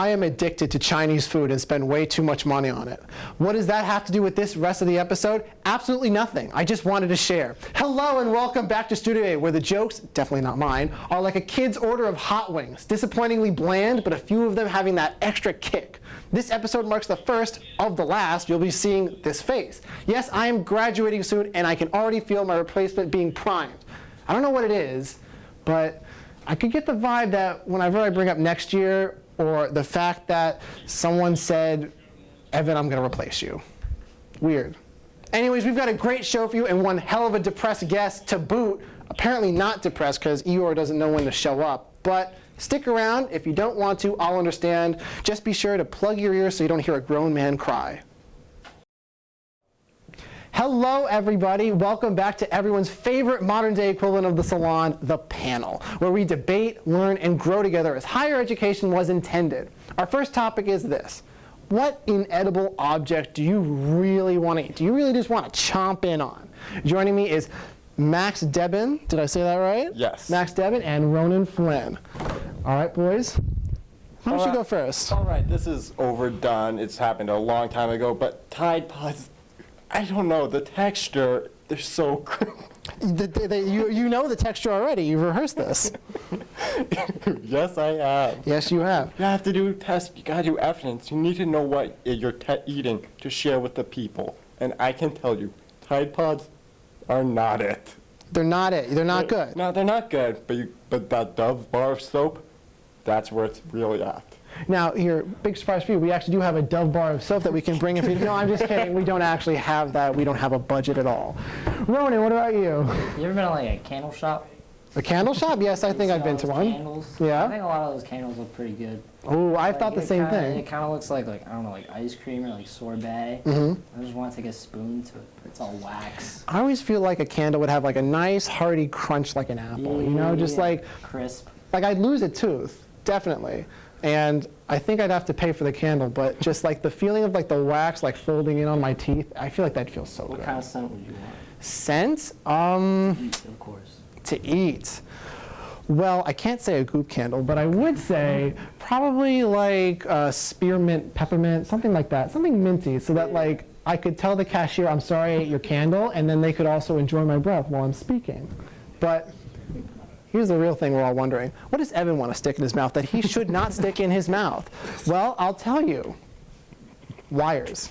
I am addicted to Chinese food and spend way too much money on it. What does that have to do with this rest of the episode? Absolutely nothing. I just wanted to share. Hello and welcome back to Studio A, where the jokes, definitely not mine, are like a kid's order of hot wings. Disappointingly bland, but a few of them having that extra kick. This episode marks the first of the last you'll be seeing this face. Yes, I am graduating soon, and I can already feel my replacement being primed. I don't know what it is, but I could get the vibe that whenever I bring up next year, or the fact that someone said, Evan, I'm going to replace you. Weird. Anyways, we've got a great show for you and one hell of a depressed guest to boot. Apparently not depressed because Eeyore doesn't know when to show up. But stick around. If you don't want to, I'll understand. Just be sure to plug your ears so you don't hear a grown man cry. Hello, everybody. Welcome back to everyone's favorite modern-day equivalent of the salon, the panel, where we debate, learn, and grow together as higher education was intended. Our first topic is this. What inedible object do you really want to eat? Do you really just want to chomp in on? Joining me is Max Debin. Did I say that right? Yes. Max Debin and Ronan Flynn. All right, boys. Why don't you go first? All right, this is overdone. It's happened a long time ago, but Tide Pods, I don't know, the texture, they're so good. You know the texture already. You've rehearsed this. Yes, I have. Yes, you have. You have to do tests. You gotta do evidence. You need to know what you're eating to share with the people. And I can tell you, Tide Pods are not it. They're not it. They're not good. No, they're not good. But that Dove bar of soap, that's where it's really at. Now, here, big surprise for you, we actually do have a Dove bar of soap that we can bring if you... No, I'm just kidding. We don't actually have that. We don't have a budget at all. Ronan, what about you? You ever been to like a candle shop? A candle shop? Yes, I think I've been to one. Candles? Yeah. I think a lot of those candles look pretty good. Oh, I thought the same thing. It kind of looks like, I don't know, like ice cream or like sorbet. Mm-hmm. I just want to take a spoon to it, but it's all wax. I always feel like a candle would have like a nice hearty crunch like an apple, you know, just like... Crisp. Like I'd lose a tooth, definitely. And I think I'd have to pay for the candle, but just like the feeling of like the wax like folding in on my teeth, I feel like that feels so good. What kind of scent would you want? Scent? To eat, of course. To eat. Well, I can't say a goop candle, but I would say probably like spearmint, peppermint, something like that, something minty, so that like I could tell the cashier, I'm sorry I ate your candle, and then they could also enjoy my breath while I'm speaking. But here's the real thing we're all wondering. What does Evan want to stick in his mouth that he should not stick in his mouth? Well, I'll tell you. Wires.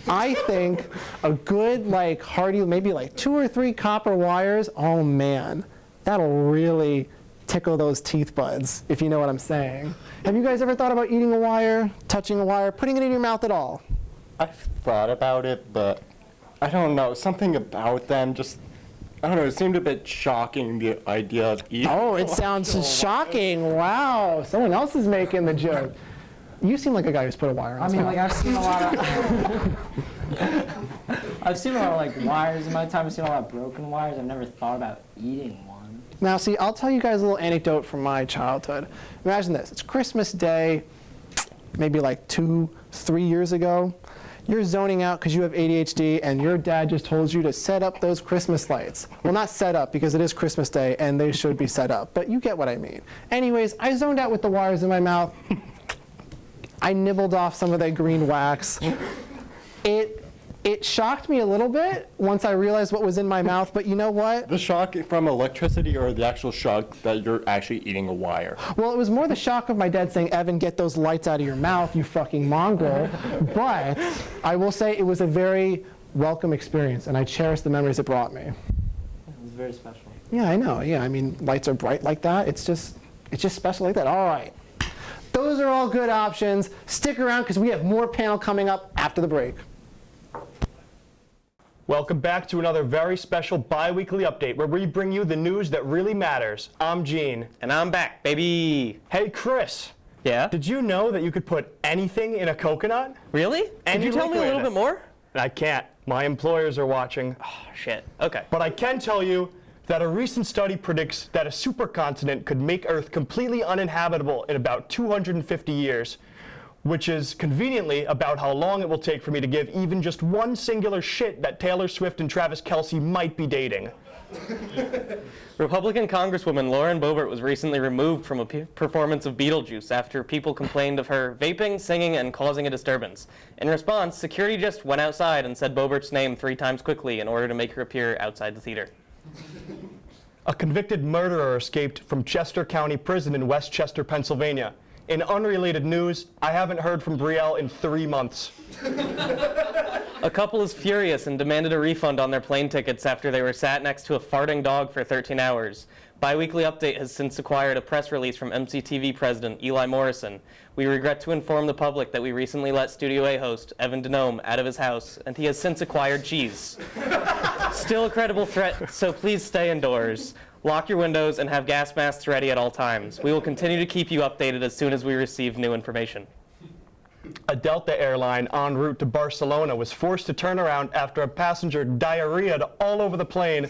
I think a good, like, hearty, maybe like 2 or 3 copper wires, oh man, that'll really tickle those teeth buds, if you know what I'm saying. Have you guys ever thought about eating a wire, touching a wire, putting it in your mouth at all? I've thought about it, but I don't know. Something about them just... I don't know, it seemed a bit shocking, the idea of eating. Oh, it sounds shocking. Wow, someone else is making the joke. You seem like a guy who's put a wire on his mouth. Like I've seen a lot of... I've seen a lot of like wires in my time. I've seen a lot of broken wires. I've never thought about eating one. Now, see, I'll tell you guys a little anecdote from my childhood. Imagine this. It's Christmas Day, maybe like 2-3 years ago. You're zoning out because you have ADHD and your dad just told you to set up those Christmas lights. Well, not set up because it is Christmas Day and they should be set up, but you get what I mean. Anyways, I zoned out with the wires in my mouth. I nibbled off some of that green wax. It shocked me a little bit once I realized what was in my mouth, but you know what? The shock from electricity or the actual shock that you're actually eating a wire? Well, it was more the shock of my dad saying, Evan, get those lights out of your mouth, you fucking mongrel. But I will say it was a very welcome experience, and I cherish the memories it brought me. It was very special. Yeah, I know. Yeah, I mean, lights are bright like that. It's just special like that. All right. Those are all good options. Stick around because we have more panel coming up after the break. Welcome back to another very special bi-weekly update where we bring you the news that really matters. I'm Gene. And I'm back, baby. Hey, Chris. Yeah? Did you know that you could put anything in a coconut? Really? Could you tell me a little bit more? I can't. My employers are watching. Oh, shit. Okay. But I can tell you that a recent study predicts that a supercontinent could make Earth completely uninhabitable in about 250 years. which is conveniently about how long it will take for me to give even just one singular shit that Taylor Swift and Travis Kelce might be dating. Republican Congresswoman Lauren Boebert was recently removed from a performance of Beetlejuice after people complained of her vaping, singing, and causing a disturbance. In response, security just went outside and said Boebert's name 3 times quickly in order to make her appear outside the theater. A convicted murderer escaped from Chester County Prison in Westchester, Pennsylvania. In unrelated news, I haven't heard from Brielle in 3 months. A couple is furious and demanded a refund on their plane tickets after they were sat next to a farting dog for 13 hours. Biweekly Update has since acquired a press release from MCTV President Eli Morrison. We regret to inform the public that we recently let Studio A host Evan Denome out of his house, and he has since acquired cheese. Still a credible threat, so please stay indoors. Lock your windows and have gas masks ready at all times. We will continue to keep you updated as soon as we receive new information. A Delta airline en route to Barcelona was forced to turn around after a passenger diarrheaed all over the plane.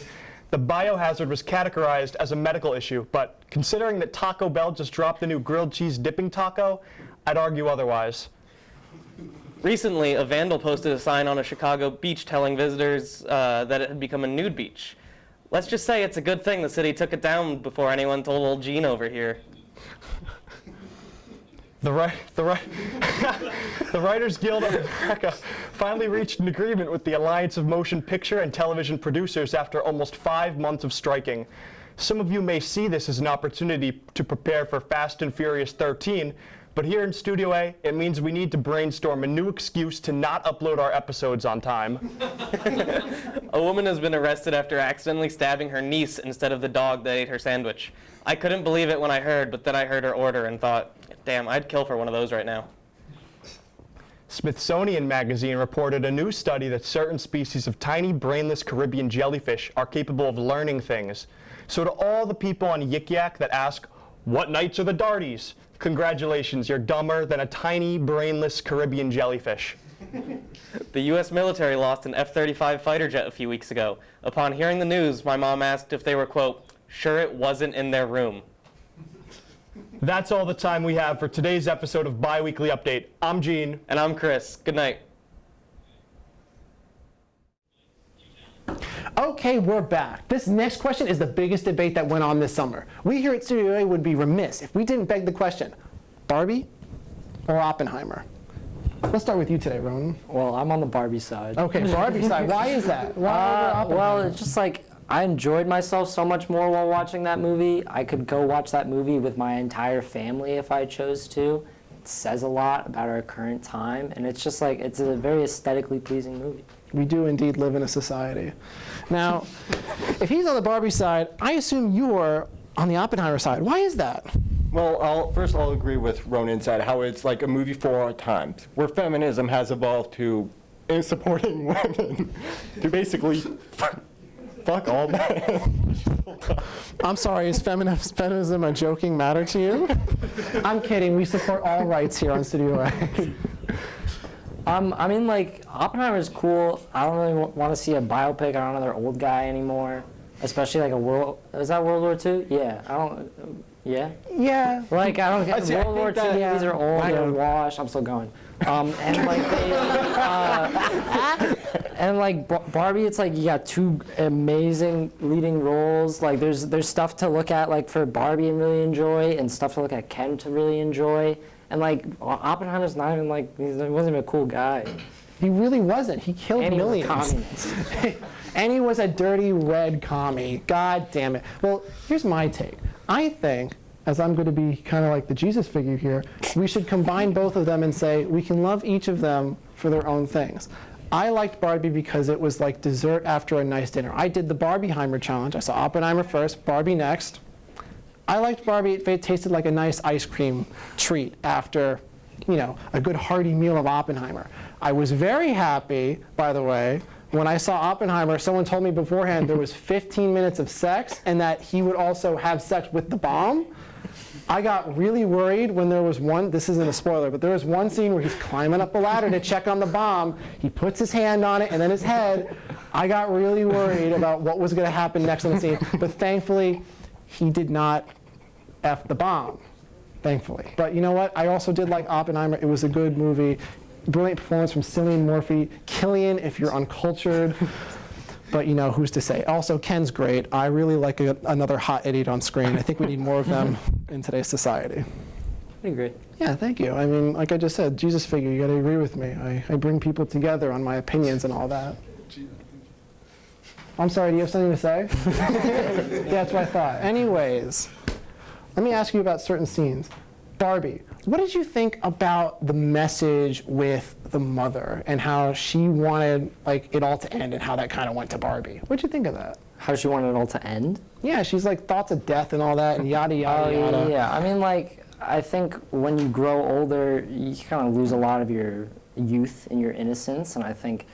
The biohazard was categorized as a medical issue, but considering that Taco Bell just dropped the new grilled cheese dipping taco, I'd argue otherwise. Recently, a vandal posted a sign on a Chicago beach telling visitors that it had become a nude beach. Let's just say it's a good thing the city took it down before anyone told old Gene over here. The Writers Guild of America finally reached an agreement with the Alliance of Motion Picture and Television Producers after almost 5 months of striking. Some of you may see this as an opportunity to prepare for Fast and Furious 13, but here in Studio A, it means we need to brainstorm a new excuse to not upload our episodes on time. A woman has been arrested after accidentally stabbing her niece instead of the dog that ate her sandwich. I couldn't believe it when I heard, but then I heard her order and thought, damn, I'd kill for one of those right now. Smithsonian Magazine reported a new study that certain species of tiny brainless Caribbean jellyfish are capable of learning things. So to all the people on Yik Yak that ask, what nights are the darties? Congratulations, you're dumber than a tiny brainless Caribbean jellyfish. The U.S. military lost an F-35 fighter jet a few weeks ago. Upon hearing the news, my mom asked if they were, quote, sure it wasn't in their room. That's all the time we have for today's episode of Biweekly Update. I'm Gene. And I'm Chris. Good night. Okay, we're back. This next question is the biggest debate that went on this summer. We here at Studio A would be remiss if we didn't beg the question, Barbie or Oppenheimer? Let's start with you today, Ronan. Well, I'm on the Barbie side. Okay, Barbie side. Why is that? Why Well, it's just like, I enjoyed myself so much more while watching that movie. I could go watch that movie with my entire family if I chose to. It says a lot about our current time, and it's just like, it's a very aesthetically pleasing movie. We do indeed live in a society. Now, if he's on the Barbie side, I assume you're on the Oppenheimer side. Why is that? Well, I'll agree with Ronan's side, how it's like a movie for our times, where feminism has evolved to in supporting women to basically fuck all men. I'm sorry, is feminism a joking matter to you? I'm kidding, we support all rights here on Studio A. I mean, like, Oppenheimer's cool. I don't really want to see a biopic on another old guy anymore, especially like is that World War II? Yeah, Yeah? Like, I don't get World War II movies are old, they're washed. I'm still going. And like and like Barbie, it's like you got 2 amazing leading roles. Like there's stuff to look at like for Barbie and really enjoy, and stuff to look at Ken to really enjoy. And like Oppenheimer's not even like, he wasn't even a cool guy. He really wasn't. He killed And millions. he was a communist. And he was a dirty red commie. God damn it. Well, here's my take. I think, as I'm going to be kind of like the Jesus figure here, we should combine both of them and say we can love each of them for their own things. I liked Barbie because it was like dessert after a nice dinner. I did the Barbieheimer challenge. I saw Oppenheimer first, Barbie next. I liked Barbie. It tasted like a nice ice cream treat after, you know, a good hearty meal of Oppenheimer. I was very happy, by the way, when I saw Oppenheimer, someone told me beforehand there was 15 minutes of sex and that he would also have sex with the bomb. I got really worried when there was one, this isn't a spoiler, but there was one scene where he's climbing up a ladder to check on the bomb. He puts his hand on it and then his head. I got really worried about what was going to happen next on the scene, but thankfully he did not F the bomb. thankfully. But you know what? I also did like Oppenheimer. It was a good movie. Brilliant performance from Cillian Murphy. Killian, if you're uncultured. But you know, who's to say? Also, Ken's great. I really like another hot idiot on screen. I think we need more of them in today's society. I agree. Yeah, thank you. I mean, like I just said, Jesus figure, you gotta agree with me. I bring people together on my opinions and all that. I'm sorry, do you have something to say? Yeah, that's what I thought. Anyways, let me ask you about certain scenes. Barbie, what did you think about the message with the mother and how she wanted like it all to end and how that kind of went to Barbie? What'd you think of that? How she wanted it all to end? Yeah, she's like thoughts of death and all that and yada yada yada. Yeah. I mean, like, I think when you grow older, you kind of lose a lot of your youth and your innocence, and I think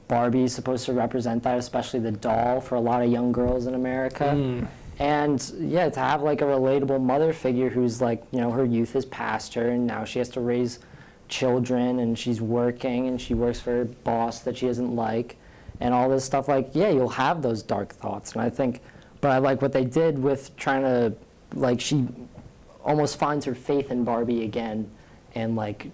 Barbie is supposed to represent that, especially the doll for a lot of young girls in America. And yeah, to have like a relatable mother figure who's like, you know, her youth is past her and now she has to raise children and she's working and she works for a boss that she doesn't like and all this stuff, like, yeah, you'll have those dark thoughts. And I think, but I like what they did with trying to, like, she almost finds her faith in Barbie again and like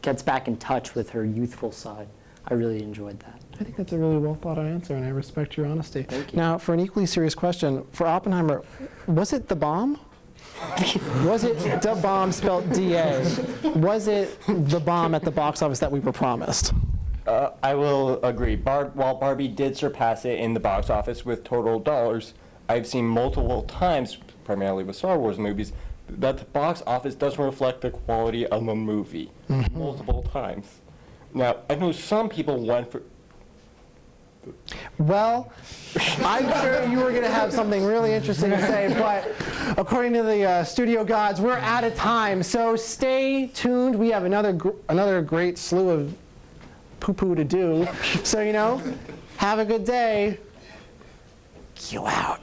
gets back in touch with her youthful side. I really enjoyed that. I think that's a really well thought out answer, and I respect your honesty. Thank you. Now, for an equally serious question, for Oppenheimer, was it the bomb? Was it the bomb spelled D-A? Was it the bomb at the box office that we were promised? I will agree. While Barbie did surpass it in the box office with total dollars, I've seen multiple times, primarily with Star Wars movies, that the box office doesn't reflect the quality of a movie. Multiple times. Now, I know some people went for... Well, I'm sure you were going to have something really interesting to say, but according to the studio gods, we're out of time. So stay tuned. We have another great slew of poo-poo to do. So, you know, have a good day. You out.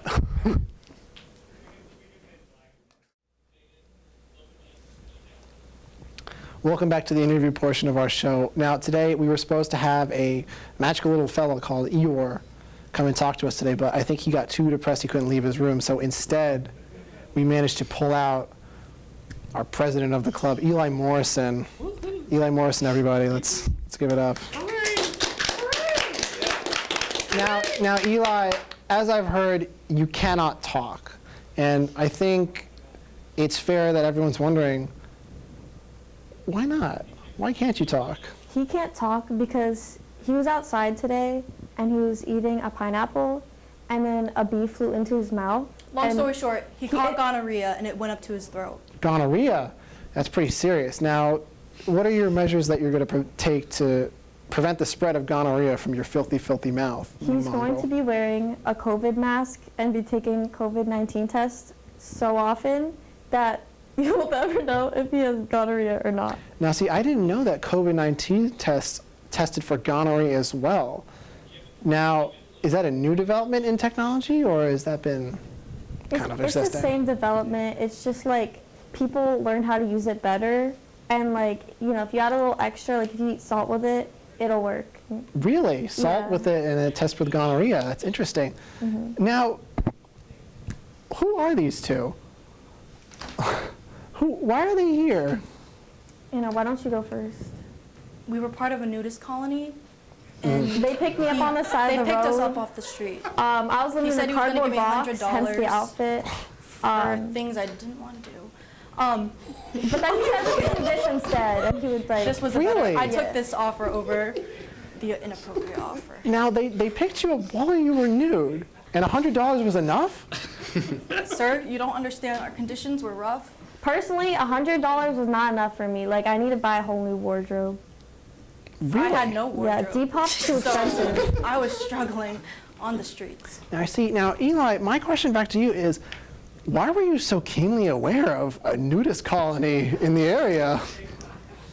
Welcome back to the interview portion of our show. Now, today we were supposed to have a magical little fellow called Eeyore come and talk to us today, but I think he got too depressed he couldn't leave his room. So instead, we managed to pull out our president of the club, Eli Morrison. Eli Morrison, everybody, let's give it up. Now, Eli, as I've heard, you cannot talk, and I think it's fair that everyone's wondering, why not? Why can't you talk? He can't talk because he was outside today and he was eating a pineapple and then a bee flew into his mouth. Long story short, he caught gonorrhea and it went up to his throat. Gonorrhea? That's pretty serious. Now, what are your measures that you're going to take to prevent the spread of gonorrhea from your filthy, filthy mouth? He's going to be wearing a COVID mask and be taking COVID-19 tests so often that you will never know if he has gonorrhea or not. Now, see, I didn't know that COVID-19 tests tested for gonorrhea as well. Now, is that a new development in technology, or has that been kind of existing? It's the same development. It's just like people learn how to use it better, and like, you know, if you add a little extra, like if you eat salt with it, it'll work. Really? Salt Yeah. with it and a test with gonorrhea? That's interesting. Now, who are these two? Why are they here? You know, why don't you go first? We were part of a nudist colony, and They picked me up on the side they of the picked road. us up off the street I was living He in said a he was gonna cardboard give me box, hence the $100 outfit. for things I didn't want to do. But then he said we could do this instead, and he would like. This was a Really? better. I Yeah. took this offer over the inappropriate offer. Now, they picked you up while you were nude, and $100 was enough? Sir, you don't understand. Our conditions were rough. Personally, $100 was not enough for me. Like, I need to buy a whole new wardrobe. Really? I had no wardrobe. Yeah, Depop's too expensive. So I was struggling on the streets. Now, I see. Now, Eli, my question back to you is, why were you so keenly aware of a nudist colony in the area?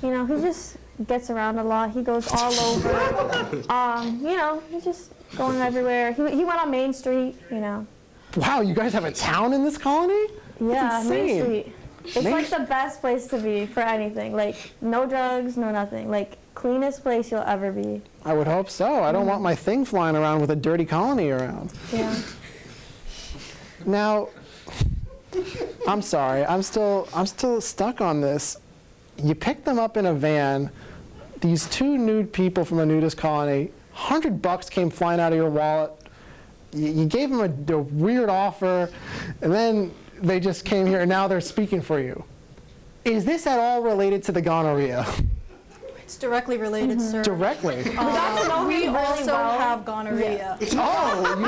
You know, he just gets around a lot. He goes all over. You know, he's just going everywhere. He went on Main Street, you know. Wow, you guys have a town in this colony? Yeah, Main insane. Street. It's like the best place to be for anything. Like, no drugs, no nothing. Like, cleanest place you'll ever be. I would hope so. I don't want my thing flying around with a dirty colony around. Yeah. Now, I'm sorry. I'm still stuck on this. You picked them up in a van. These two nude people from a nudist colony. $100 came flying out of your wallet. You gave them a weird offer, and then they just came here, and now they're speaking for you. Is this at all related to the gonorrhea? It's directly related, sir. Directly. We got to know him We really also well. have gonorrhea. Oh, you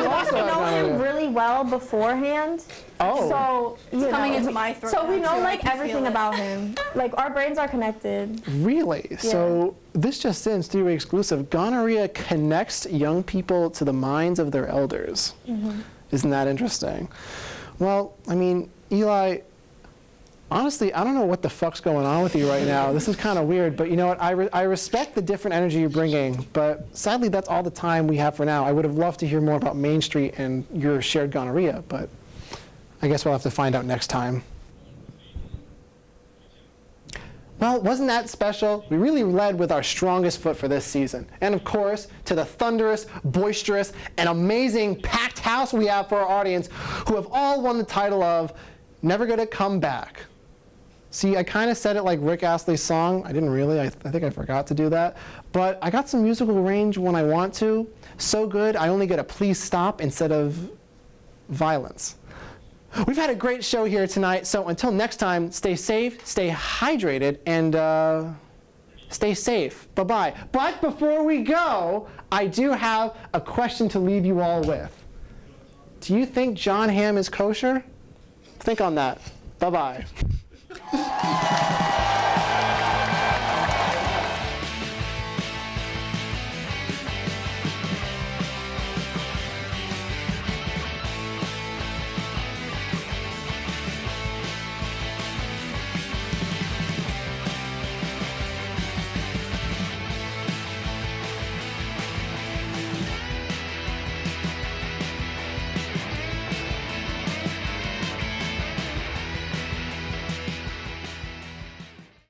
also We have know him gonorrhea. really well beforehand. Oh. So It's coming into my throat. So we now, know too. I like can everything feel it. about him. Like our brains are connected. Really? So this just in, Studio exclusive. Gonorrhea connects young people to the minds of their elders. Isn't that interesting? Well, I mean, Eli, honestly, I don't know what the fuck's going on with you right now. This is kind of weird, but you know what? I respect the different energy you're bringing, but sadly, that's all the time we have for now. I would have loved to hear more about Main Street and your shared gonorrhea, but I guess we'll have to find out next time. Well, wasn't that special? We really led with our strongest foot for this season. And of course, to the thunderous, boisterous, and amazing packed house we have for our audience, who have all won the title of Never Gonna Come Back. See, I kind of said it like Rick Astley's song. I didn't really. I think I forgot to do that. But I got some musical range when I want to. So good, I only get a please stop instead of violence. We've had a great show here tonight, so until next time, stay safe, stay hydrated, and stay safe. Bye-bye. But before we go, I do have a question to leave you all with. Do you think John Hamm is kosher? Think on that. Bye-bye.